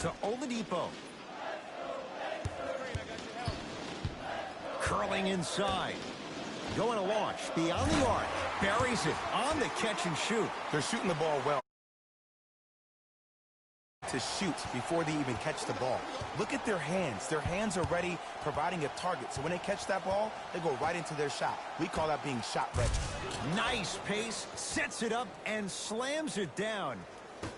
To Oladipo. Curling inside. Going to launch. Beyond the arc. Buries it on the catch and shoot. They're shooting the ball well to shoot before they even catch the ball. Look at their hands. Their hands are ready, providing a target. So when they catch that ball, they go right into their shot. We call that being shot ready. Nice pace. Sets it up and slams it down.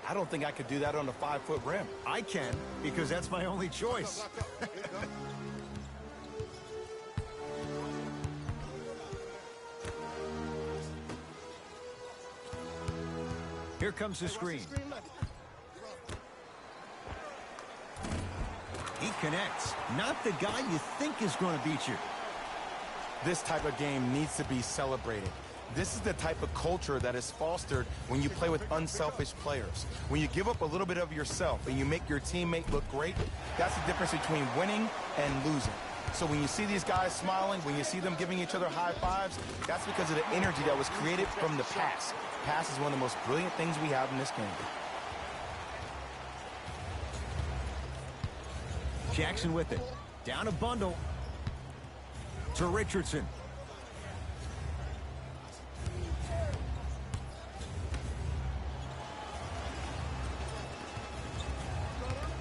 I don't think I could do that on a 5-foot rim. I can, because that's my only choice. Here comes the screen. He connects. Not the guy you think is going to beat you. This type of game needs to be celebrated. This is the type of culture that is fostered when you play with unselfish players. When you give up a little bit of yourself and you make your teammate look great, that's the difference between winning and losing. So when you see these guys smiling, when you see them giving each other high fives, that's because of the energy that was created from the pass. Pass is one of the most brilliant things we have in this game. Jackson with it. Down a bundle. To Richardson.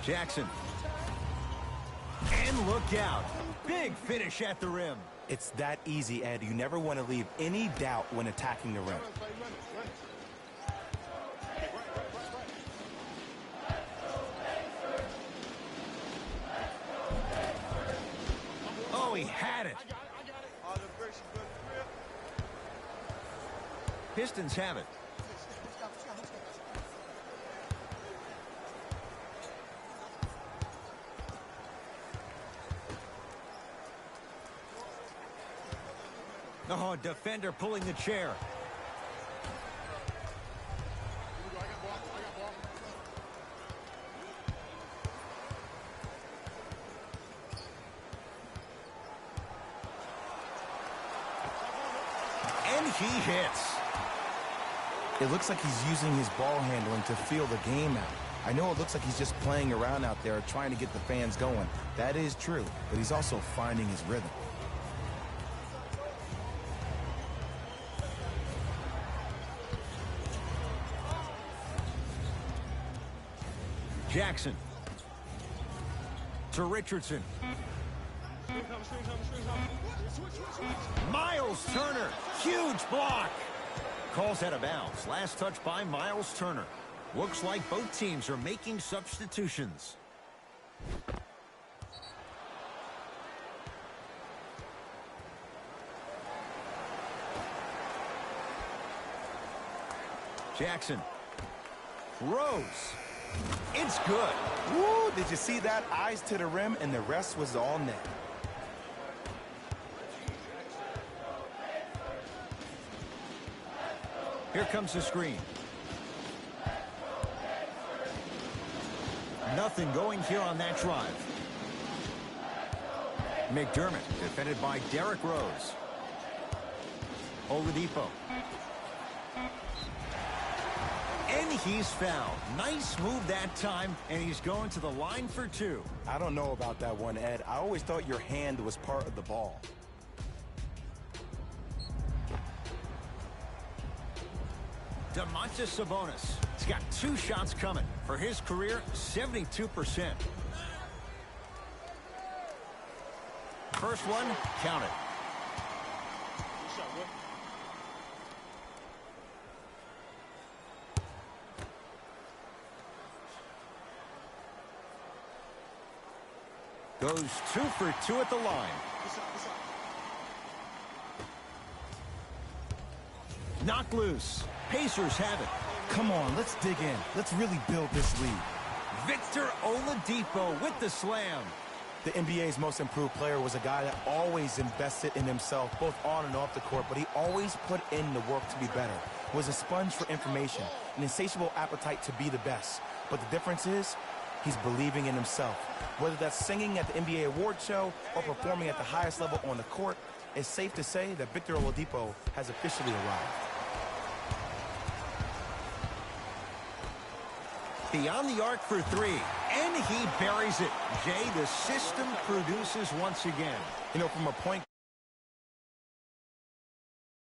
Jackson. And look out. Big finish at the rim. It's that easy, Ed. You never want to leave any doubt when attacking the rim. Oh, he had it. Pistons have it. Oh, defender pulling the chair. And he hits. It looks like he's using his ball handling to feel the game out. I know it looks like he's just playing around out there trying to get the fans going. That is true, but he's also finding his rhythm. Jackson. To Richardson. Miles Turner. Huge block. Calls out of bounds. Last touch by Miles Turner. Looks like both teams are making substitutions. Jackson. Rose. It's good. Woo! Did you see that? Eyes to the rim, and the rest was all net. Here comes the screen. Nothing going here on that drive. McDermott, defended by Derrick Rose. Oladipo. And he's fouled. Nice move that time, and he's going to the line for two. I don't know about that one, Ed. I always thought your hand was part of the ball. Domantas Sabonis. He's got 2 shots coming. For his career, 72%. First one, count it. Goes 2 for 2 at the line. Knocked loose. Pacers have it. Come on, let's dig in. Let's really build this lead. Victor Oladipo with the slam. The NBA's most improved player was a guy that always invested in himself, both on and off the court, but he always put in the work to be better. Was a sponge for information, an insatiable appetite to be the best. But the difference is, he's believing in himself. Whether that's singing at the NBA award show or performing at the highest level on the court, it's safe to say that Victor Oladipo has officially arrived. Beyond the arc for 3. And he buries it. Jay, the system produces once again. You know, from a point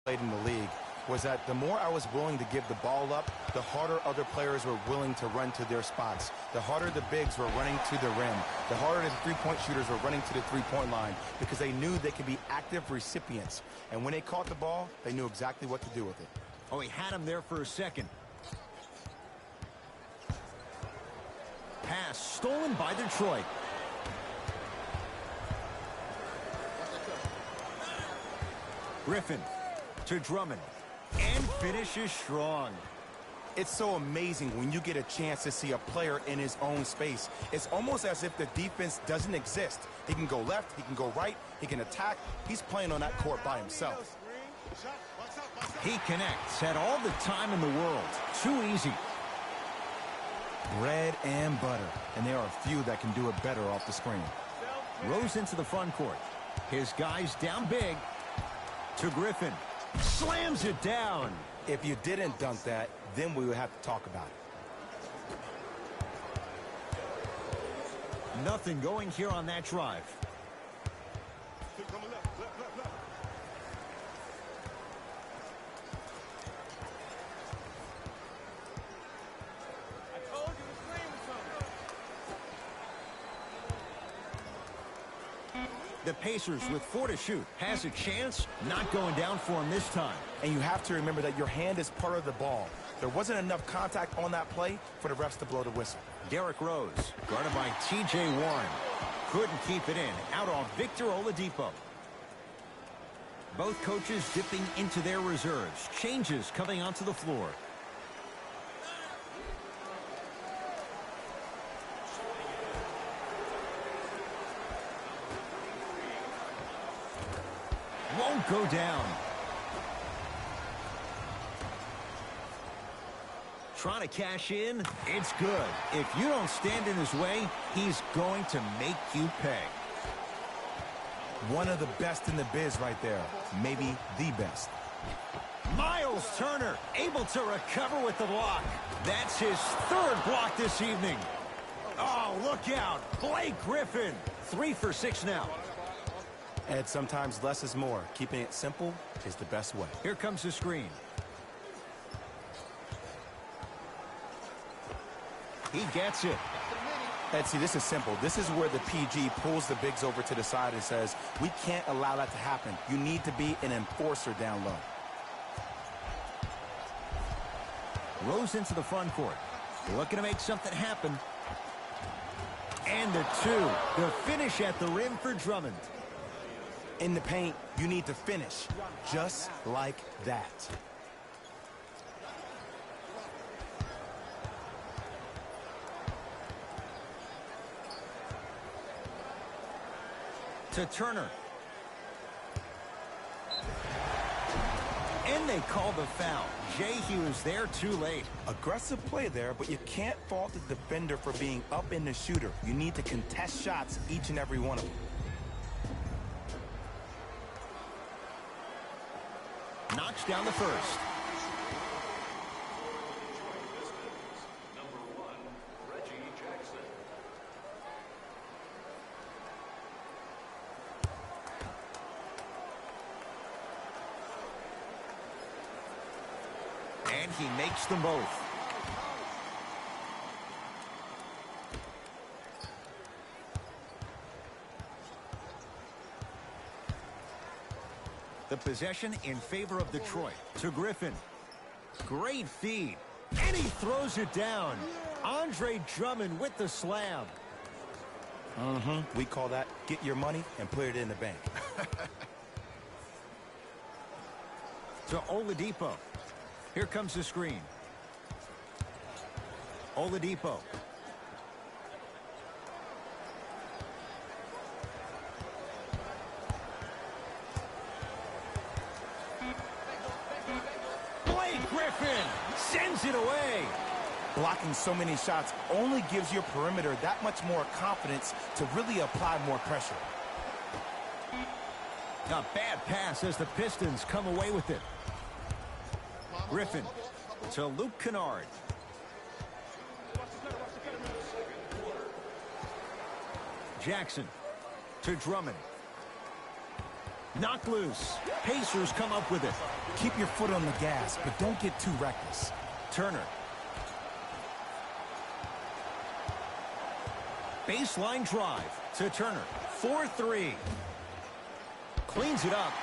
played in the league, was that the more I was willing to give the ball up, the harder other players were willing to run to their spots. The harder the bigs were running to the rim. The harder the three-point shooters were running to the three-point line because they knew they could be active recipients. And when they caught the ball, they knew exactly what to do with it. Oh, he had him there for a second. Pass stolen by Detroit. Griffin to Drummond. And finishes strong. It's so amazing when you get a chance to see a player in his own space. It's almost as if the defense doesn't exist. He can go left, he can go right, he can attack. He's playing on that court by himself. He connects, had all the time in the world. Too easy. Bread and butter. And there are a few that can do it better off the screen. Rose into the front court. His guys down big. To Griffin. Slams it down. If you didn't dunk that, then we would have to talk about it. Nothing going here on that drive. The Pacers with 4 to shoot. Has a chance. Not going down for him this time. And you have to remember that your hand is part of the ball. There wasn't enough contact on that play for the refs to blow the whistle. Derrick Rose, guarded by T.J. Warren. Couldn't keep it in. Out on Victor Oladipo. Both coaches dipping into their reserves. Changes coming onto the floor. Won't go down. Trying to cash in. It's good. If you don't stand in his way, he's going to make you pay. One of the best in the biz right there. Maybe the best. Miles Turner able to recover with the block. That's his 3rd block this evening. Oh, look out. Blake Griffin. 3 for 6 now. And sometimes less is more. Keeping it simple is the best way. Here comes the screen. He gets it. And see, this is simple. This is where the PG pulls the bigs over to the side and says, we can't allow that to happen. You need to be an enforcer down low. Rose into the front court. Looking to make something happen. And the 2. The finish at the rim for Drummond. In the paint, you need to finish just like that. To Turner. And they call the foul. Jay, he was there too late. Aggressive play there, but you can't fault the defender for being up in the shooter. You need to contest shots, each and every one of them. Knocks down the first. And he makes them both. The possession in favor of Detroit. To Griffin. Great feed. And he throws it down. Andre Drummond with the slam. We call that get your money and put it in the bank. To Oladipo. Here comes the screen. Oladipo. Blake Griffin sends it away. Blocking so many shots only gives your perimeter that much more confidence to really apply more pressure. A bad pass as the Pistons come away with it. Griffin to Luke Kennard. Jackson to Drummond. Knocked loose. Pacers come up with it. Keep your foot on the gas, but don't get too reckless. Turner. Baseline drive to Turner. 4-3. Cleans it up.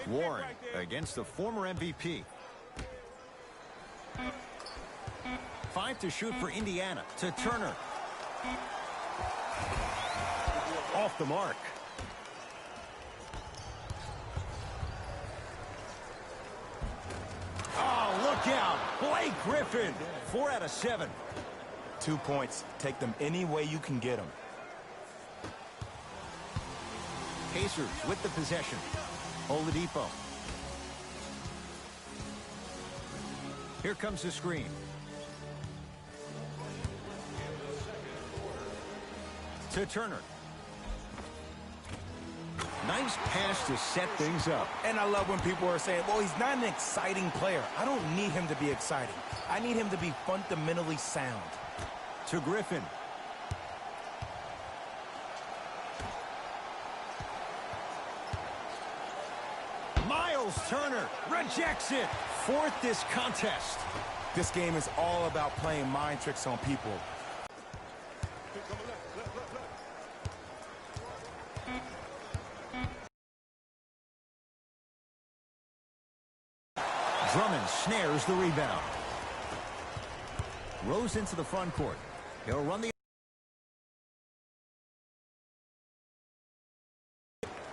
Warren against the former MVP. 5 to shoot for Indiana to Turner. Off the mark. Oh, look out. Blake Griffin. 4 out of 7. 2 points. Take them any way you can get them. Pacers with the possession. Oladipo. Here comes the screen. To Turner. Nice pass to set things up. And I love when people are saying, well, he's not an exciting player. I don't need him to be exciting. I need him to be fundamentally sound. To Griffin. Miles Turner rejects it. 4th this contest. This game is all about playing mind tricks on people. Drummond snares the rebound. Rose into the front court. He'll run the...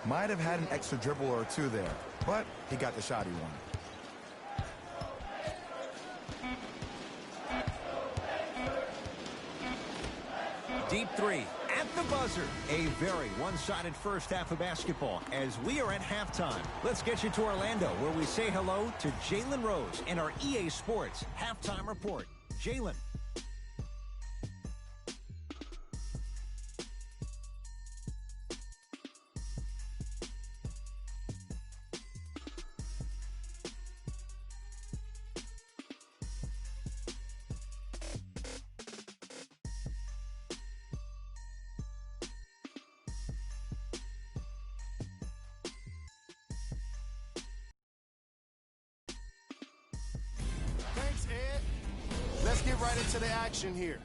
Might have had an extra dribble or two there, but he got the shot he wanted. Deep 3 at the buzzer. A very one-sided first half of basketball as we are at halftime. Let's get you to Orlando where we say hello to Jalen Rose in our EA Sports halftime report. Jalen. Thanks, Ed. Let's get right into the action here.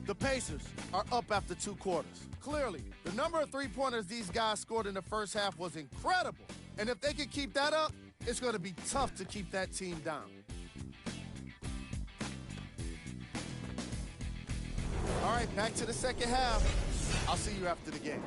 The Pacers are up after 2 quarters. Clearly, the number of three-pointers these guys scored in the first half was incredible. And if they can keep that up, it's going to be tough to keep that team down. All right, back to the second half. I'll see you after the game.